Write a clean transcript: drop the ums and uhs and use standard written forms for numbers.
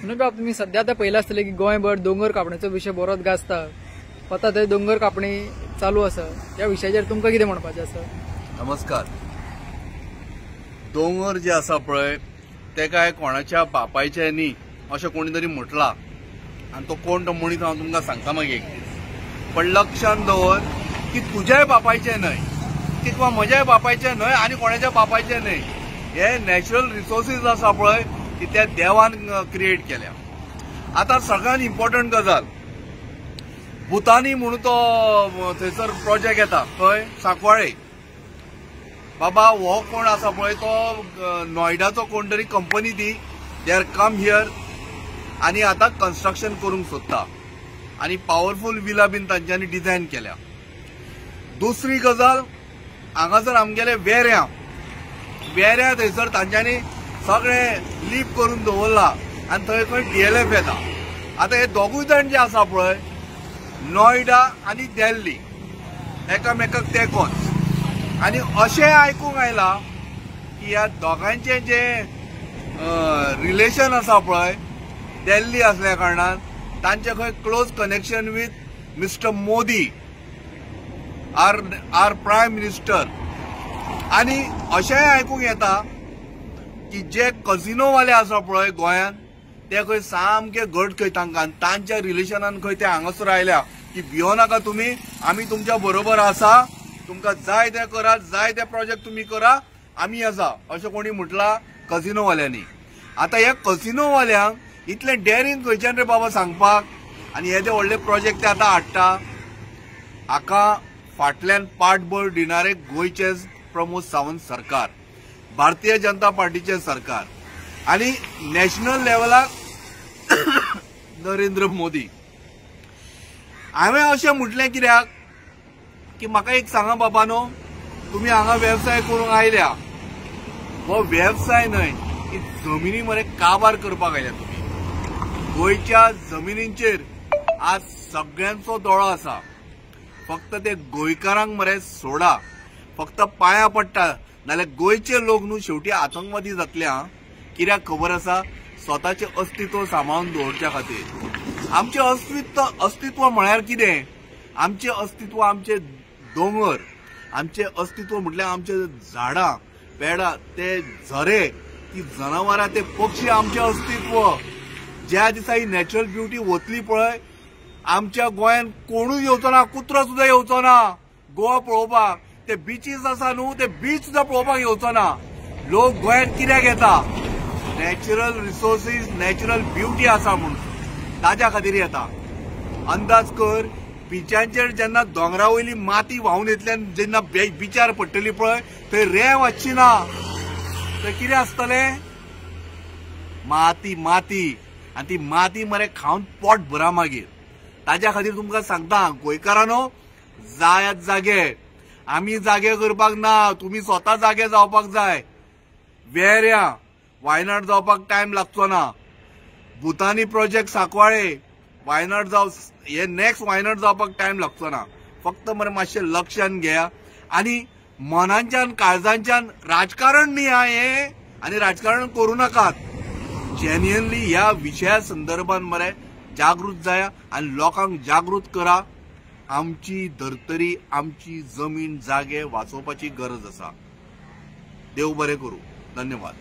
म्हणून बाब तुम्ही सध्या आता पयला आसतले की गोंयभर दोंगर कापण्याचो विषय बरोच गाजता. आता थंय दोंगर कापणी चालू आसा. त्या विशयाचेर तुमकां कितें म्हणपाचें आसा? नमस्कार. दोंगर जे आसा पळय ते काय कोणाच्या बापायचे न्ही अशें कोणी तरी म्हटलां आनी तो कोण तो मनीस हांव तुमकां सांगता मागीर एक दीस. पण लक्षांत दवर की तुज्याय बापायचे न्हय किंवा म्हज्याय बापायचे न्हय आनी कोणाच्या बापायचे न्हय. हे नॅचरल रिसोर्सीस आसा पळय ती त्या देवान क्रिएट केल्या. आता सगळ्यात इम्पॉर्टंट गजाल भुतानी म्हणून तो थंयसर प्रोजेक्ट येता खंय सांकवाळे. बाबा हो कोण आसा पळय तो नोयडाचो कोण तरी कंपनी ती दे आर कम हियर आनी आतां कन्स्ट्रक्शन करूंक सोदता आनी पॉवरफुल विला बीन तांच्यांनी डिझायन केल्या. दुसरी गजाल हांगासर आमगेले वेऱ्यां थंयसर तांच्यांनी सगळें लीप करून दवरला आनी थंय खंय DLF येता. आतां हे दोगूय जाण जे आसा पळय नोयडा आनी दिल्ली एकामेकाक तेंकोन आनी अशें आयकूंक आयलां की ह्या दोगांचे जे रिलेशन आसा पळय दिल्ली आसल्या कारणान तांचे खंय close connection with mister Modi are prime minister. आनी अशेंय आयकूंक येता की जे कझिनोवाले आसा पळय गोंयांत ते खंय सामके घट खंय तांकां तांच्या रिलेशनान खंय ते हांगासर आयल्या की भियो नाका तुमी आमी तुमच्या बरोबर आसा तुमकां जाय ते करा जाय ते प्रोजेक्ट तुमी करा आमी आसा अशें कोणी म्हटलां कझिनोवाल्यांनी. आतां ह्या कझिनोवाल्यांक इतलें डेरीन खंयच्यान रे बाबा सांगपाक आनी हे जे व्हडले प्रोजेक्ट ते आतां हाडटा. हाका फाटल्यान पाठबळ दिणारे गोंयचे प्रमोद सावंत सरकार भारतीय जनता पार्टीचे सरकार आनी नॅशनल लेवलाक नरेंद्र मोदी. हांवें अशें म्हटलें कित्याक की म्हाका एक सांगा बाबानो तुमी हांगा वेवसाय करूंक आयल्या हो वेवसाय न्हय की जमिनी मरे काबार करपाक आयल्या तुमी. गोंयच्या जमिनींचेर आज सगळ्यांचो दोळो आसा. फक्त ते गोंयकारांक मरे सोडा फक्त पांयां पडटा नाल्यार गोंयचे लोक न्हू शेवटी आतंकवादी जातल्या कित्याक खबर आसा स्वताचें अस्तित्व सांबाळून दवरच्या खातीर. आमचें अस्तित्व म्हळ्यार कितें? आमचें अस्तित्व आमचे दोंगर आमचें अस्तित्व म्हटल्यार आमचे झाडां पेडां ते झरे ती जनावरां ते पक्षी आमचें अस्तित्व. ज्या दिसा ही नॅचरल ब्युटी वतली पळय आमच्या गोंयांत कोणूय येवचो ना कुत्रो सुद्दां येवचो ना गोवा पळोवपाक. ते बिचीस आसा न्हू ते बीच सुद्दां पळोवपाक येवचो ना. लोक गोंयांत कित्याक येता? नॅचरल रिसोर्सीस नॅचरल ब्युटी आसा म्हणून ताज्या खातीर येता. अंदाज कर बिचांचेर जेन्ना दोंगरा वयली माती व्हांवन येतल्यान जेन्ना बिचार पडटली पळय थंय रेंव आसची ना थंय कितें आसतलें? माती आनी ती माती मरे खावन पोट भरा मागीर. ताज्या खातीर तुमकां सांगता गोंयकारांनो जायात जागे आमी जागे करपाक ना तुमी स्वता जागे जावपाक जाय. वेऱ्यां वायनाड जावपाक टायम लागचो ना. भुतानी प्रोजेक्ट सांकवाळे वायनाड हे नेक्स्ट वायनाड जावपाक टायम लागचो ना. फक्त मरे मातशें लक्षान घेया आनी मनांच्यान काळजांच्यान राजकारण न्ही हे आनी राजकारण करूं नाकात. जेन्युअनली ह्या विशया संदर्भान मरे जागृत जाया आनी लोकांक जागृत करा. आमची धर्तरी आमची जमीन जागे वाचोवपाची गरज आसा. देव बरें करूं. धन्यवाद.